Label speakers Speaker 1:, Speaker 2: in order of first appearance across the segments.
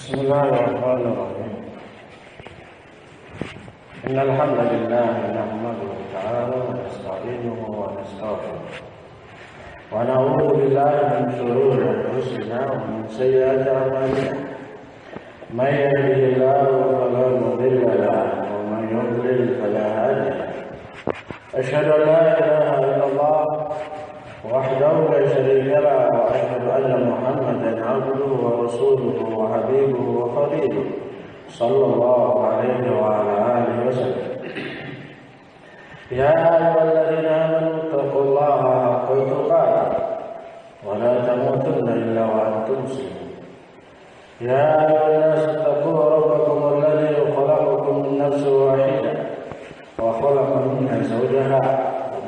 Speaker 1: بسم الله الرحمن الرحيم إن الحمد لله نحمده تعالى ونستعينه ونستغفره ونعوذ بالله من شرور أنفسنا ومن سيئات أعمالنا من يهده الله فلا مضل له ومن يضلل فلا هادي له أشهد أن لا إله إلا الله وحده لا شريك له وأشهد أن محمدا عبده ورسوله وحبيبه وخليله صلى الله عليه وعلى آله وسلم يا أيها الذين آمنوا اتقوا الله حق تقاته ولا تموتن إلا وأنتم مسلمون يا أيها الناس اتقوا ربكم الذي خلقكم من نفس واحدة وخلق منها زوجها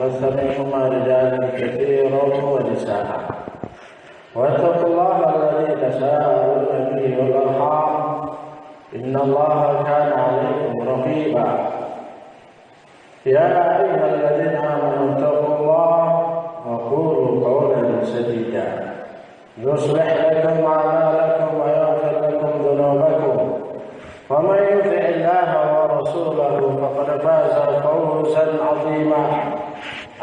Speaker 1: وبث منهما رجالا كثيرا ونساء واتقوا الله الذي تساءلون به والأرحام إن الله كان عليكم رقيبا يا أيها الذين آمنوا اتقوا الله وقولوا قولا سديدا يصلح لكم أعمالكم ويغفر لكم ذنوبكم ومن يطع الله ورسوله فقد فاز فوزا عظيما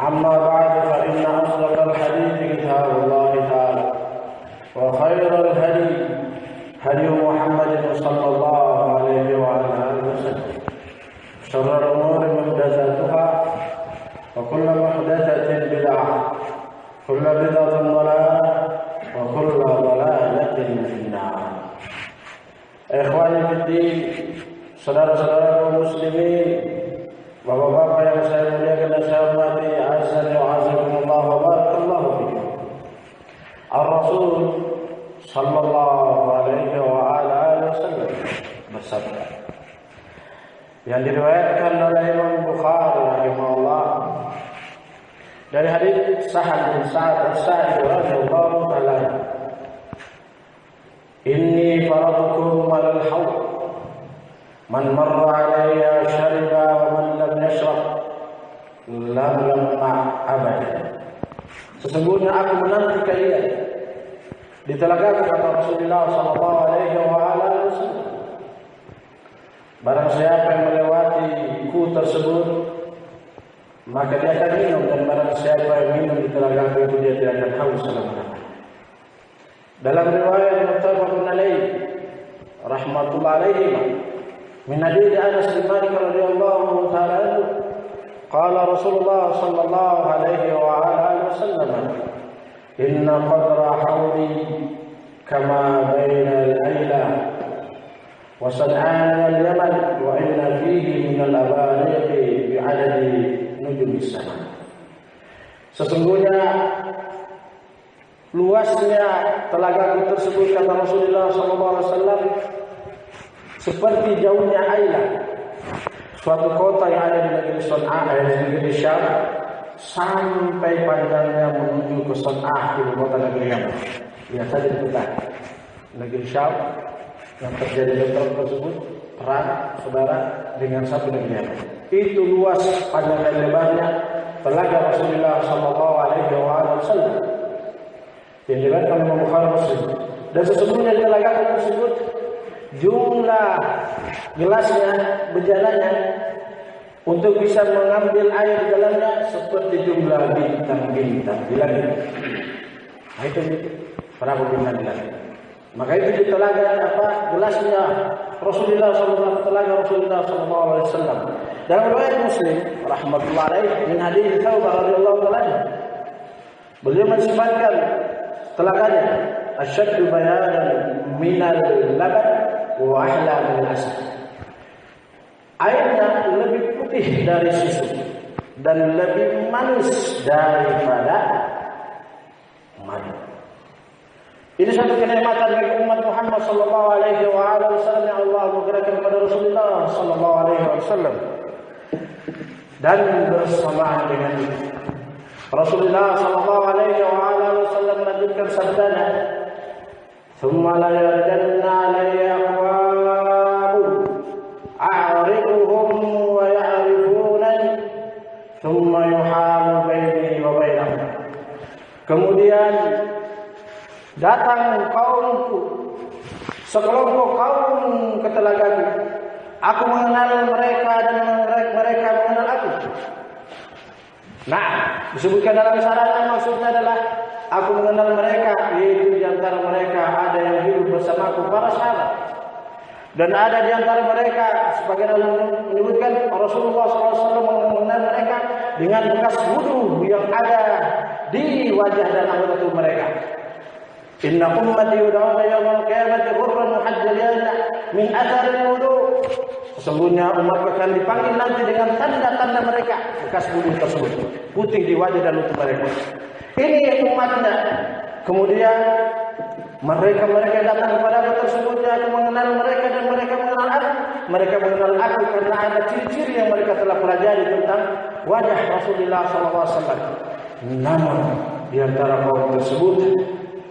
Speaker 1: أما بعد فإن أصدق الحديث كتاب الله تعالى وخير الهدي هدي محمد صلى الله عليه وعلى آله وسلم شر الأمور محدثاتها وكل محدثة بدعة كل بدعة ضلالة وكل ضلالة في النار. Ikhwani fiddin, saudara-saudara kaum muslimin, bapak-bapak yang saya muliakan dan saya hormati, azza wa azakumullah wa barakallahu fikum. Ar-Rasul sallallahu alaihi wa ala alihi wasallam bersabda, yang diriwayatkan oleh Imam Bukhari rahimahullah dari hadis Sahal bin Sa'ad as-Sa'idi radhiyallahu ta'ala, inni faradukum 'alal hawd man marra 'alayya shariba wa man lam yashrab lam yamma abadan. Sesungguhnya aku menanti kalian di telaga, kata Rasulullah sallallahu alaihi wasallam. Barang siapa yang melewati ku tersebut, maka dia akan minum, dan barang siapa yang minum di telaga itu dia tidak akan haus selama-lamanya. Dalam riwayat muttafaqun alaih rahmatullah alaihi min hadits Anas bin Malik radhiyallahu ta'ala anhu, qala Rasulullah sallallahu alaihi wa alihi wasallam, inna qadra hawdi kama baina al-Ayla wa San'an al-Yaman wa inna fihi min al-abariq bi'adadi nujumis sama. Sesungguhnya luasnya telaga tersebut, kata Rasulullah SAW, seperti jauhnya Ayla, suatu kota yang ada di negeri San'a, di negeri Syam, sampai panjangnya menuju ke San'a, ibu kota negeri Yaman. Lihat saja di peta negeri Syam yang terjadi bentrok tersebut, perang saudara dengan satu negeri Yaman. Itu luas panjang dan lebarnya telaga Rasulullah SAW yang diriwayatkan oleh Bukhari Muslim. Dan sesungguhnya di telaga tersebut jumlah gelasnya, bejananya untuk bisa mengambil air di dalamnya seperti jumlah bintang-bintang di langit. Nah, itu berapa bintang di langit. Maka itu di telaga gelasnya Rasulullah SAW, telaga Rasulullah SAW. Dalam riwayat Muslim rahmatullahi alaihi min hadits Thawbah radhiyallahu ta'ala, beliau mensifatkan telaganya asyaddu bayanan minal laban wa ahla minal asal. Airnya lebih putih dari susu dan lebih manis daripada madu. Ini satu kenikmatan bagi umat Muhammad sallallahu alaihi wasallam yang Allah berikan kepada Rasulullah sallallahu alaihi wasallam. Dan bersamaan dengan itu, Rasulullah sallallahu alaihi wasallam melanjutkan sabdanya, "Tsumma la yarjanna alayya aqwam a'rifuhum wa ya'rifunani, tsumma yuhalu baini wa bainahum." Kemudian datang kaumku sekelompok kaum ke telagaku. Aku mengenal mereka dan mereka mengenal aku. Nah, disebutkan dalam syaratnya maksudnya adalah aku mengenal mereka, yaitu di antara mereka ada yang hidup bersamaku para sahabat. Dan ada di antara mereka, sebagian menyebutkan Rasulullah SAW mengenal mereka dengan bekas wudu yang ada di wajah dan anggota tubuh mereka. Inna ummati yud'auna yawmal qiyamati ghurran muhajjalina min atharil wudu. Sesungguhnya umat akan dipanggil nanti dengan tanda-tanda mereka, bekas wudu tersebut, putih di wajah dan lutut mereka. Ini umatnya. Kemudian mereka yang datang kepada aku tersebut, aku mengenal mereka dan mereka mengenal aku. Mereka mengenal aku karena ada ciri-ciri yang mereka telah pelajari tentang wajah Rasulullah SAW. Namun di antara kaum tersebut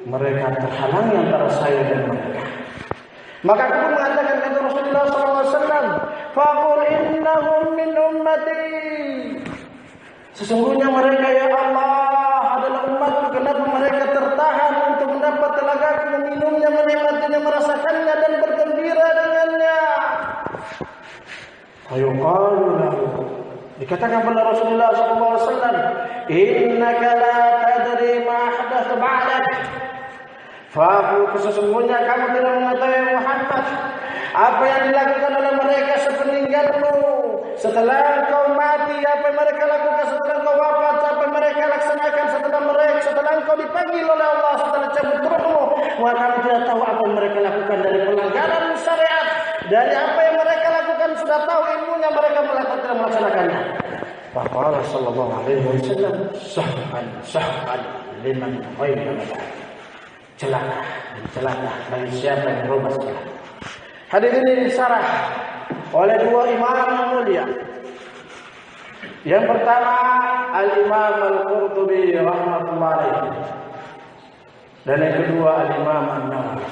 Speaker 1: mereka terhalangi antara saya dan mereka. Maka aku mengatakan kata Rasulullah SAW, "Faqul innahum min ummati." Sesungguhnya mereka ya Allah adalah umatku. Kenapa mereka tertahan untuk mendapat telagaku, meminumnya, menikmatinya, merasakannya dan bergembira dengannya? Fayuqalu lahu, dikatakan kepada Rasulullah SAW, "Innaka la tadri ma ahdatha ba'dak." Faqul, sesungguhnya kamu tidak mengetahui Muhammad apa yang dilakukan oleh mereka sepeninggalmu. Setelah kau mati, apa yang mereka lakukan setelah kau wafat, apa yang mereka laksanakan setelah kau dipanggil oleh Allah, setelah cabut rohmu, maka kamu tidak tahu apa yang mereka lakukan dari pelanggaran syariat. Dari apa yang mereka lakukan sudah tahu ilmunya, mereka tidak melaksanakannya. Faqala sallallahu alaihi wasallam, sahhan liman ghayyara. Celaka bagi siapa yang berubah salah. Hadis ini disarah oleh dua imam yang mulia. Yang pertama Al-Imam Al-Qurtubi rahmatullahi alaihi, dan yang kedua Al-Imam An-Nawawi.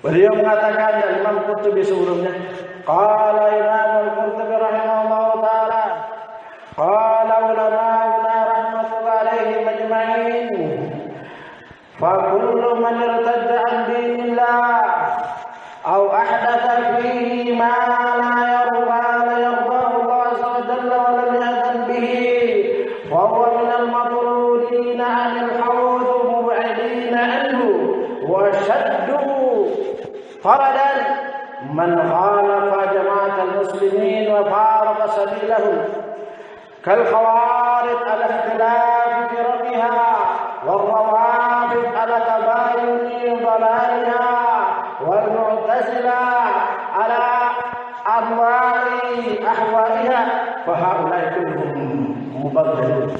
Speaker 1: Beliau mengatakan, Al-Imam Qurtubi sebelumnya, qala Imam Al-Qurtubi rahimahullah ta'ala, qala ulama'una rahmatullahi alaihim ajma'in, fa kullu man irtadda an dinillah aw ahdatha fihi ma la yardahu Allah azza wa jalla wa lam ya'zan bihi fa huwa min al-matrudin 'anil hawd mub'idin anhu wa shaddu faradan man khalafa jama'at al-muslimin wa faraqa sabilahum kal khawarij ala ikhtilaf firqiha wal rawafid ala tabayuni dhalaliha wal mu'tazila ala anwa'i ahwaiha fa haula'i kulluhum mubadhdilun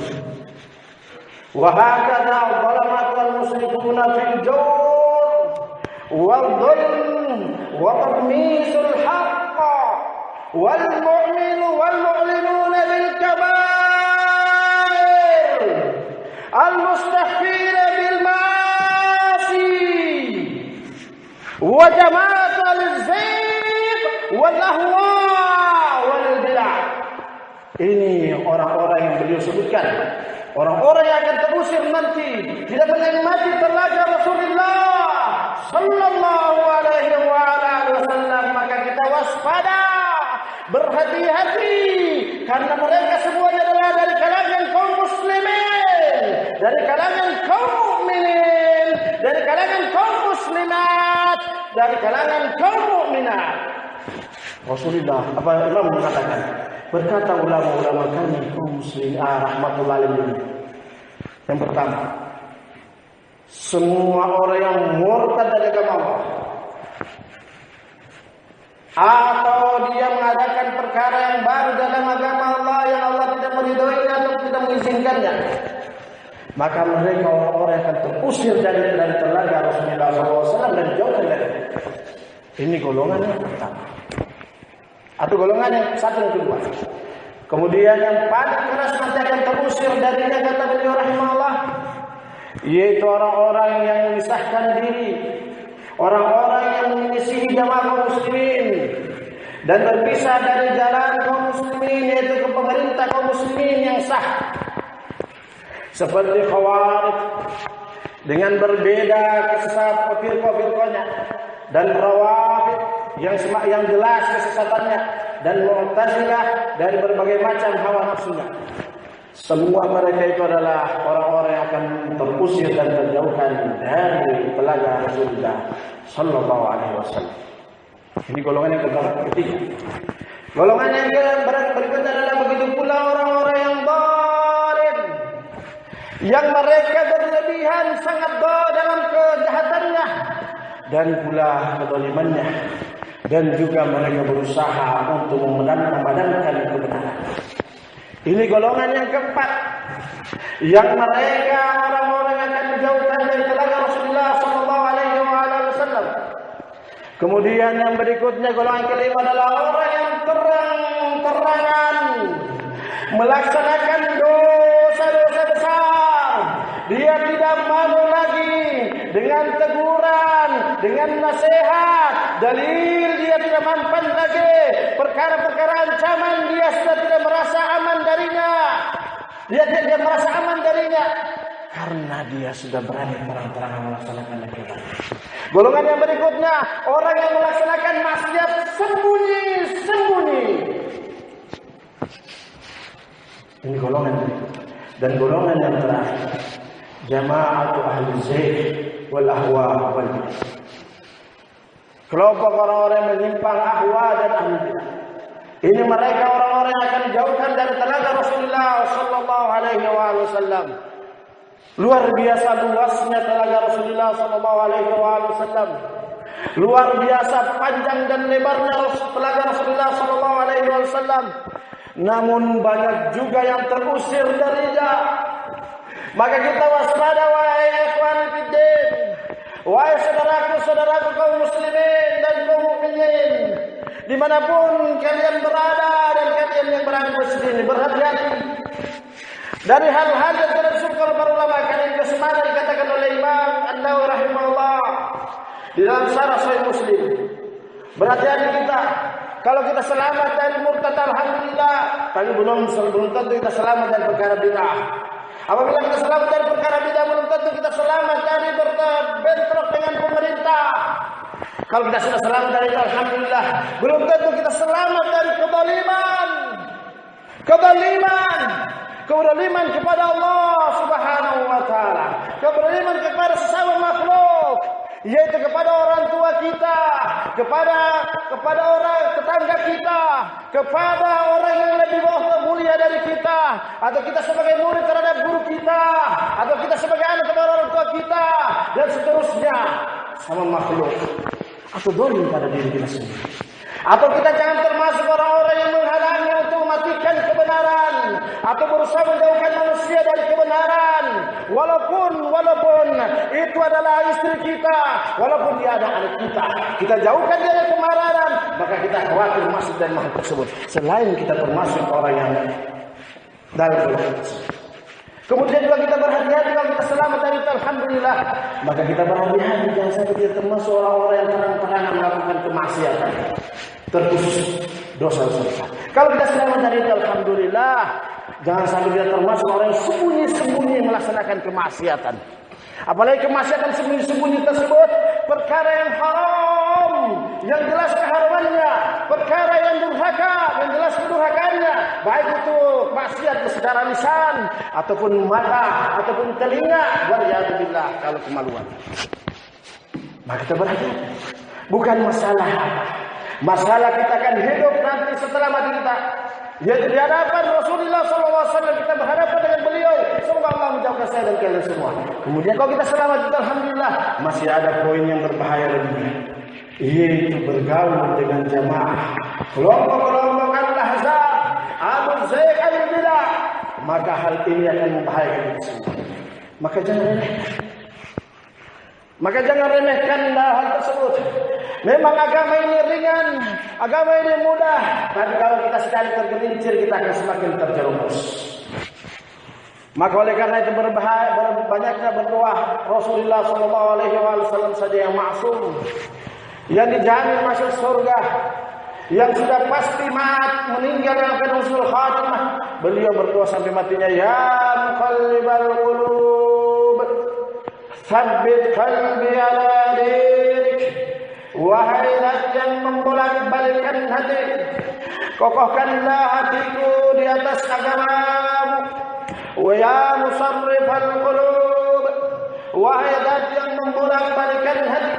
Speaker 1: wa hakadha dhalamat wal musrifuna fil jawr wal dhulm wa taqmisul haqq wal mu'minu wal mu'linuna bil kabair al mustahfina bil ma'asi wa jama'at al-zayq wal ahwa wal bid'ah. Ini orang-orang yang beliau sebutkan, orang-orang yang akan terusir nanti, tidak menikmati telaga Rasulullah sallallahu alaihi wasallam. Maka kita waspada, berhati-hati, karena mereka semuanya adalah dari kalangan kaum muslimin, dari kalangan kaum mukminin, dari kalangan kaum muslimat, dari kalangan kaum mukminat. Rasulullah, apa Imam mengatakan, berkata ulama-ulama kami kaum muslimin rahmatullahi alaihim, yang pertama, semua orang yang murtad dari agama Allah atau dia mengadakan perkara yang baru dalam agama Allah yang Allah tidak meridhoinya atau tidak mengizinkannya, maka mereka orang-orang yang akan terusir dari telaga Rasulullah SAW dan jauh dari. Ini golongan yang pertama. Atau golongan yang satu yang kedua. Kemudian yang paling keras nanti akan terusir darinya, kata beliau rahimahullah, yaitu orang-orang yang memisahkan diri, orang-orang yang menyisihi jamaah kaum muslimin dan berpisah dari jalan kaum muslimin, yaitu ke pemerintah kaum muslimin yang sah, seperti Khawarij dengan berbeda kesesat firqah-firqahnya, dan Rawafid yang jelas kesesatannya, dan Mu'tazilah dari berbagai macam hawa nafsunya. Semua mereka itu adalah orang-orang yang akan terusir dan terjauhkan dari telaga Rasulullah sallallahu alaihi wasallam. Ini golongan yang ketiga. Golongan yang berikutnya adalah begitu pula orang-orang yang zalim, yang mereka berlebihan sangat dalam kejahatannya dan pula kezalimannya, dan juga mereka berusaha untuk memadamkan kebenaran. Ini golongan yang keempat, yang mereka orang-orang yang akan dijauhkan dari telaga Rasulullah sallallahu alaihi wasallam. Kemudian yang berikutnya, golongan kelima adalah orang yang terang-terangan melaksanakan dosa-dosa besar. Dia tidak malu lagi dengan teguran, dengan nasihat, dalil dia tidak mampan lagi. Perkara-perkara ancaman dia sudah tidak merasa aman darinya. Dia tidak merasa aman darinya karena dia sudah berani terang-terangan melaksanakan kewajiban. Golongan yang berikutnya, orang yang melaksanakan maksiat sembunyi-sembunyi. Ini golongan berikutnya. Dan golongan yang terakhir, jama'atu ahli zayd wal ahwa wal bid'ah. Kelompok orang-orang yang menyimpang ahwa dan ahli bid'ah. Ini mereka orang-orang yang akan dijauhkan dari telaga Rasulullah sallallahu alaihi wasallam. Luar biasa luasnya telaga Rasulullah sallallahu alaihi wasallam. Luar biasa panjang dan lebarnya telaga Rasulullah sallallahu alaihi wasallam. Namun banyak juga yang terusir darinya. Maka kita waspada wahai ikhwan fiddin, wahai saudaraku-saudaraku kaum muslimin dan kaum mukminin, dimanapun kalian berada dan kalian yang berada di sini, berhati-hati dari hal-hal yang telah disebutkan para ulama. Kalian kesemana dikatakan oleh Imam An-Nawawi rahimahullah di dalam Syarah Sahih Muslim. Berhati-hati kita. Kalau kita selamat dari murtad, alhamdulillah. Tapi belum tentu kita selamat dari perkara bid'ah. Apabila kita selamat dari perkara bid'ah, belum tentu kita selamat dari bentrok dengan pemerintah. Kalau kita sudah selamat dari itu, alhamdulillah. Belum tentu kita selamat dari kezaliman. Kezaliman kepada Allah Subhanahu wa taala. Kezaliman kepada sesama makhluk, yaitu kepada orang tua kita, kepada orang tetangga kita, kepada orang yang lebih mulia dari kita, atau kita sebagai murid terhadap guru kita, atau kita sebagai anak kepada orang tua kita, dan seterusnya sama makhluk, atau zalim pada diri kita sendiri. Atau kita jangan termasuk orang-orang yang menghalangi untuk mematikan kebenaran, atau berusaha menjauhkan manusia dari kebenaran, walaupun itu adalah istri kita, walaupun dia ada anak kita jauhkan dia dari kemarahan, maka kita khawatir masuk dari makhluk tersebut. Selain kita termasuk orang yang dalam golongan tersebut. Kemudian juga kita berhati-hati kalau kita selamat dari itu, alhamdulillah. Maka kita berhati-hati jangan sampai kita termasuk orang-orang yang terang-terangan melakukan kemaksiatan, terkhusus dosa-dosa besar. Kalau kita selamat dari itu, alhamdulillah. Jangan sampai kita termasuk orang yang sembunyi-sembunyi melaksanakan kemaksiatan. Apalagi kemaksiatan sembunyi-sembunyi tersebut perkara yang haram, yang jelas keharamannya, perkara yang durhaka, yang jelas kedurhakaannya, baik itu maksiat secara lisan ataupun mata ataupun telinga, waliyadzubillah kalau kemaluan. Maka kita berhati-hati. Bukan masalah kita akan hidup nanti setelah mati kita, yaitu di hadapan Rasulullah SAW. Kita berhadapan dengan beliau. Semoga Allah menjauhkan saya dan kalian semua. Kemudian kalau kita selamat, kita alhamdulillah. Masih ada poin yang berbahaya lebih, yaitu bergaul dengan jamaah, kelompok-kelompok al-ahzab, Abu Zayd al-Bidah. Maka hal ini akan membahayakan kita semua. Maka jangan remehkan hal tersebut. Memang agama ini ringan, agama ini mudah, tapi kalau kita sekali tergelincir, kita akan semakin terjerumus. Maka oleh karena itu banyaknya berdoa Rasulullah SAW saja yang maksum, yang dijamin masuk surga, yang sudah pasti meninggal dalam keadaan husnul khatimah. Beliau berdoa sampai matinya, ya muqallibal qulub, tsabbit qalbi ala dinik, wahai zat yang membolak-balikkan hati, kokohkanlah hatiku di atas agamamu. Wa ya musarrifal qulub, wahai zat yang membolak-balikkan hati,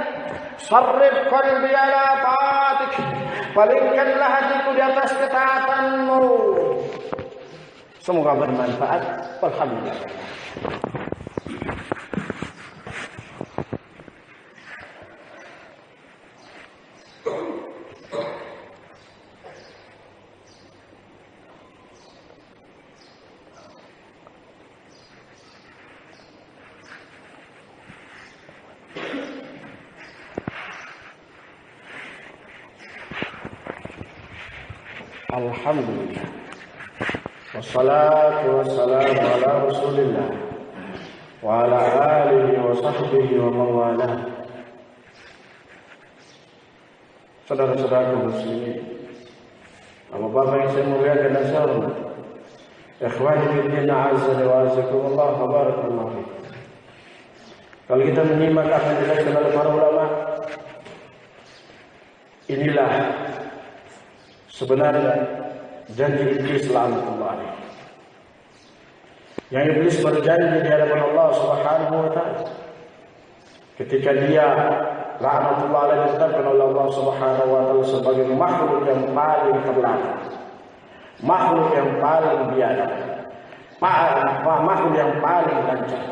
Speaker 1: sarrif qalbi ala taatik, palingkanlah hatiku di atas ketaatanmu. Semoga bermanfaat. Alhamdulillah. Alhamdulillah. Wassalatu wassalamu ala Rasulillah wa ala alihi wa sahbihi wa mawalah. Saudara-saudaraku muslimin, Bapak-bapak yang saya muliakan dan saya hormati, ikhwani fillah azza wa jazakumullah wa barakallahu fiik. Kalau kita menyimak apa yang dijelaskan oleh para ulama, inilah sebenarnya janji Iblis la'natullah alaih. Yang Iblis berjanji di hadapan Allah Subhanahu wa taala ketika dia la'natullah alaih ditetapkan oleh Allah Subhanahu wa taala sebagai makhluk yang paling terlarang, makhluk yang paling biadab, makhluk yang paling lancang,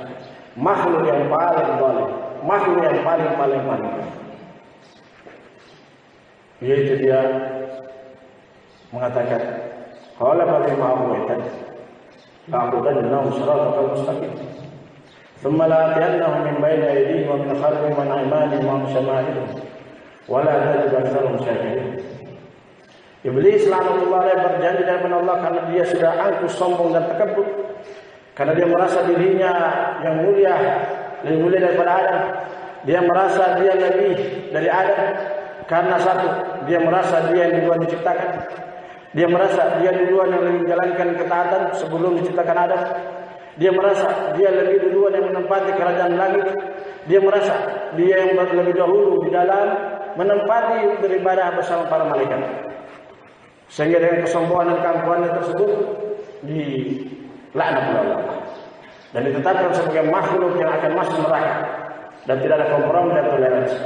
Speaker 1: makhluk yang paling zalim, makhluk yang paling. Yaitu dia mengatakan, qala fa bima aghwaytani la'budannahum siratal mustaqim thumma la'atiyannahum min bayni aydihim wa min khalfihim wa an aymanihim wa an shama'ilihim wa la tajidu aktsarahum syakirin. Iblis la'natullah alaih berjanji dengan Allah karena dia sudah angkuh, sombong dan takabur, karena dia merasa dirinya yang mulia, lebih mulia daripada Adam. Dia merasa dia lebih dari Adam karena satu, dia merasa dia yang duluan diciptakan. Dia merasa dia duluan yang menjalankan ketaatan sebelum diciptakan Adam. Dia merasa dia lebih duluan yang menempati kerajaan langit. Dia merasa dia yang lebih dahulu di dalam menempati beribadah bersama para malaikat. Sehingga dengan kesombongan dan keangkuhannya tersebut dilaknat oleh Allah dan ditetapkan sebagai makhluk yang akan masuk neraka dan tidak ada kompromi dan toleransi.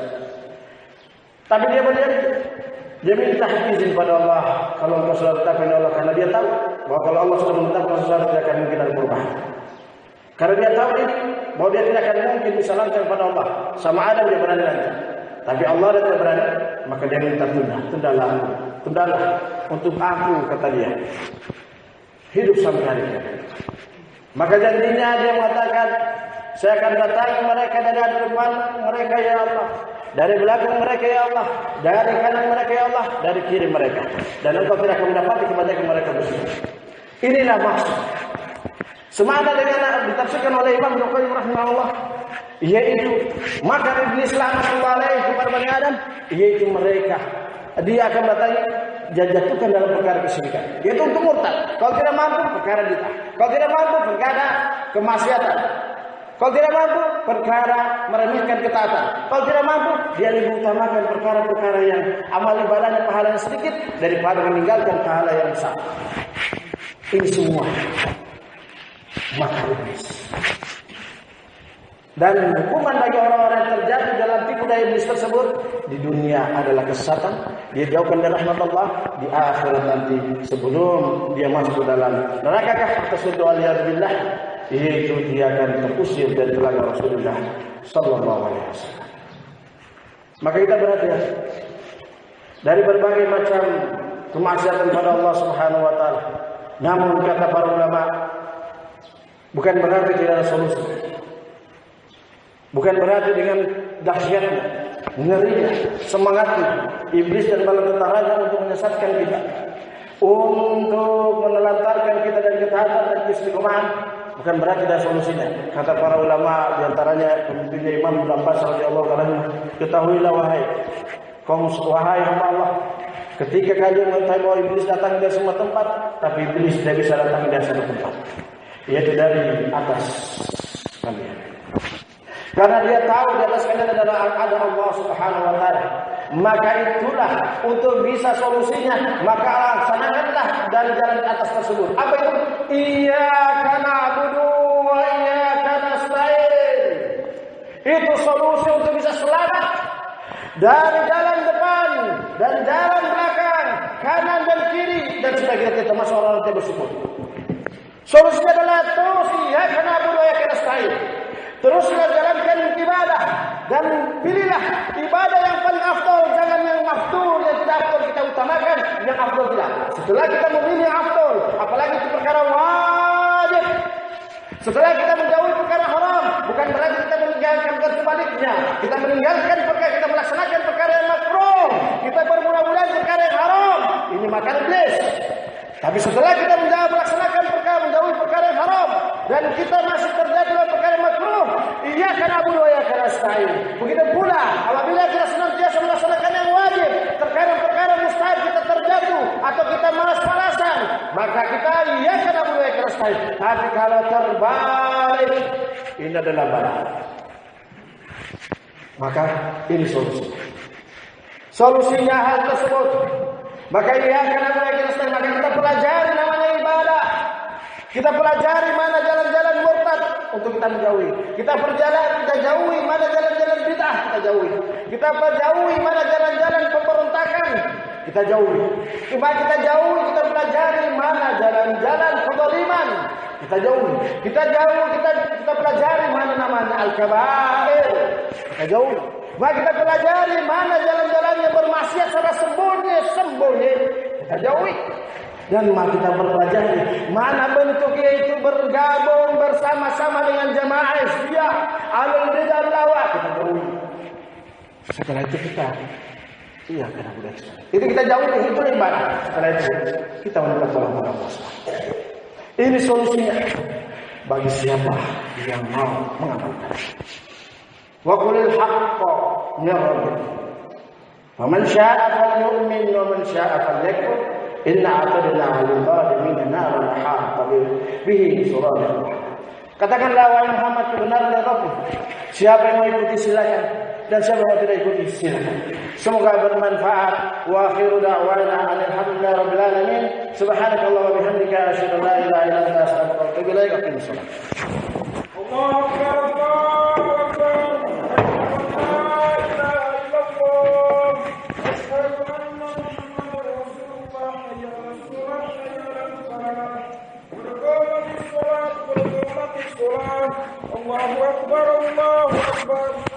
Speaker 1: Tapi dia berjanji, dia minta izin pada Allah kalau engkau sudah tetapkan Allah, karena dia tahu bahwa kalau Allah sudah menetapkan sesuatu tidak akan mungkin ada perubahan. Karena dia tahu ini bahwa dia tidak akan mungkin bisa lancang pada Allah. Sama Adam dia berani lancang, tapi Allah dia tidak berani, maka dia minta tundalah untuk aku, kata dia, hidup sampai hari kiamat. Maka janjinya dia mengatakan, saya akan datangi mereka dari depan mereka ya Allah, dari belakang mereka ya Allah, dari kanan mereka ya Allah, dari kiri mereka, dan engkau tidak akan mendapati kebanyakan mereka bersih. Inilah maksud. Semada dengan ditafsirkan oleh Imam Ibnu Qayyim rahimahullah, yaitu maka Iblis la'natullah alaih kepada Bani Adam, yaitu mereka dia akan datangi jatuhkan dalam perkara kesyirikan, yaitu untuk murtad. Kalau tidak mampu perkara bid'ah, kalau tidak mampu perkara kemaksiatan, kalau tidak mampu perkara meremehkan ketaatan, kalau tidak mampu dia lebih utamakan perkara-perkara yang amal ibadahnya pahalanya sedikit daripada meninggalkan pahala yang besar. Ini semua maka iblis. Dan hukuman bagi orang-orang yang terjatuh dalam tipu daya iblis tersebut di dunia adalah kesesatan, dia jauhkan dari rahmat Allah, di akhirat nanti sebelum dia masuk ke dalam neraka tersebut waliyadzubillah, yaitu dia akan terusir dari telaga Rasulullah sallallahu alaihi wasallam. Maka kita berhati-hati dari berbagai macam kemaksiatan pada Allah Subhanahu wa taala. Namun kata para ulama, bukan berarti tidak ada solusi. Bukan berarti dengan dahsyatnya, ngerinya, semangatnya iblis dan bala tentaranya untuk menyesatkan kita, untuk menelantarkan kita dari ketaatan dan keistiqomahan, bukan berarti ada solusinya. Kata para ulama, diantaranya pemimpinnya Imam Ibnu Abbas radhiyallahu anhu, ketahuilah wahai hamba Allah, ketika kalian mengetahui bahwa iblis datang dari semua tempat, tapi iblis tidak bisa datang dari satu tempat, yaitu dari atas kalian. Karena dia tahu di atas kalian ada Allah Subhanahu wa taala. maka itulah untuk bisa solusinya, maka laksanakanlah dari jalan atas tersebut. Apa itu? Iyyaka na'budu wa iyyaka nasta'in. Itu solusi untuk bisa selamat dari jalan depan dan jalan belakang, kanan dan kiri, dan sebagai kita termasuk orang yang bersyukur. Solusinya adalah terus iyyaka na'budu wa iyyaka nasta'in. Teruslah jalankan ibadah dan pilihlah ibadah yang paling afdal, jangan yang afdal yang tidak afdal kita utamakan, yang afdal tidak. Setelah kita memilih afdal, apalagi itu perkara wajib. Setelah kita menjauhi perkara haram, bukan berarti kita meninggalkan, sebaliknya. Kita meninggalkan perkara, kita melaksanakan perkara yang makruh. Kita bermula-mula perkara yang haram. Ini makan iblis. Tapi setelah kita melaksanakan perkara, menjauhi perkara yang haram, dan kita masih terjadi dalam perkara yang makruh, iyyaka na'budu wa iyyaka nasta'in. Begitu pula apabila kita senantiasa melaksanakan yang wajib, terkadang perkara mustahil kita terjatuh atau kita malas-malasan, maka kita iyyaka na'budu wa iyyaka nasta'in. Tapi kalau terbalik, ini adalah bala. Maka ini solusinya hal tersebut. Maka iyyaka na'budu wa iyyaka nasta'in, maka kita pelajari namanya ibadah. Kita pelajari mana jalan-jalan murtad untuk kita menjauhi. Kita jauhi mana jalan-jalan bid'ah, kita jauhi. Kita jauhi mana jalan-jalan pemberontakan, kita jauhi. Kita jauhi, kita pelajari mana jalan-jalan kezaliman, kita jauhi. Kita pelajari mana namanya al-kabair, kita jauhi. Maka kita pelajari mana jalan-jalan yang bermaksiat secara sembunyi, kita jauhi. Dan mari kita berpelajari mana bentuknya itu bergabung bersama-sama dengan jamaah Hizbiyah, Ahlul Bidah Lawak, kita jauhi. Setelah itu kita kena budak. Itu kita jauhi, itu ibadah. Setelah itu kita mendapatkan buka puasa. Ini solusinya bagi siapa yang mau mengamalkan. Wa qulil haqqa min rabbik. Wa man syaa'a falyu'min wa man syaa'a falyakfur. Inna a'tadna 'alal zalimin naran ahata bihi suradiq. Katakanlah wahai Muhammad, kebenaran Rabbmu. Siapa yang mau ikuti silakan, dan siapa yang tidak ikuti silakan. Semoga bermanfaat. Wa akhiru da'wana alhamdulillahi rabbil alamin. Subhanakallah wa bihamdika asyhadu an la ilaha illa anta astaghfiruka wa atubu ilaik. Aqimus shalah. Allahu akbar.
Speaker 2: الله أكبر الله أكبر.